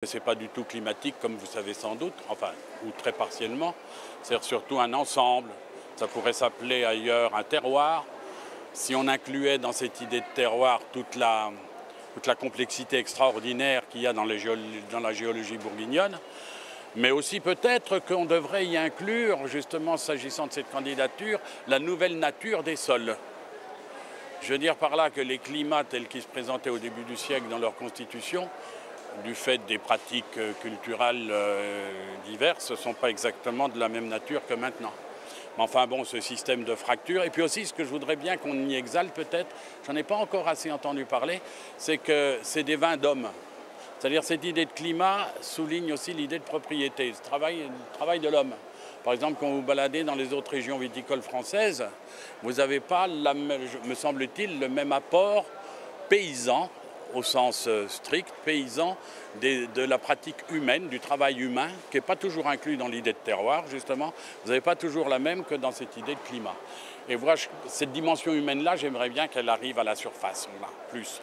Ce n'est pas du tout climatique comme vous savez sans doute, enfin, ou très partiellement. C'est surtout un ensemble. Ça pourrait s'appeler ailleurs un terroir. Si on incluait dans cette idée de terroir toute la complexité extraordinaire qu'il y a dans la géologie bourguignonne, mais aussi peut-être qu'on devrait y inclure, justement s'agissant de cette candidature, la nouvelle nature des sols. Je veux dire par là que les climats tels qu'ils se présentaient au début du siècle dans leur constitution, du fait des pratiques culturelles diverses, ne sont pas exactement de la même nature que maintenant. Mais enfin bon, ce système de fracture, et puis aussi ce que je voudrais bien qu'on y exalte peut-être, j'en ai pas encore assez entendu parler, c'est que c'est des vins d'hommes. C'est-à-dire cette idée de climat souligne aussi l'idée de propriété, le travail de l'homme. Par exemple, quand vous baladez dans les autres régions viticoles françaises, vous n'avez pas, me semble-t-il, le même apport paysan, au sens strict, paysan, de la pratique humaine, du travail humain, qui n'est pas toujours inclus dans l'idée de terroir, justement. Vous n'avez pas toujours la même que dans cette idée de climat. Et voilà, cette dimension humaine-là, j'aimerais bien qu'elle arrive à la surface, là, plus.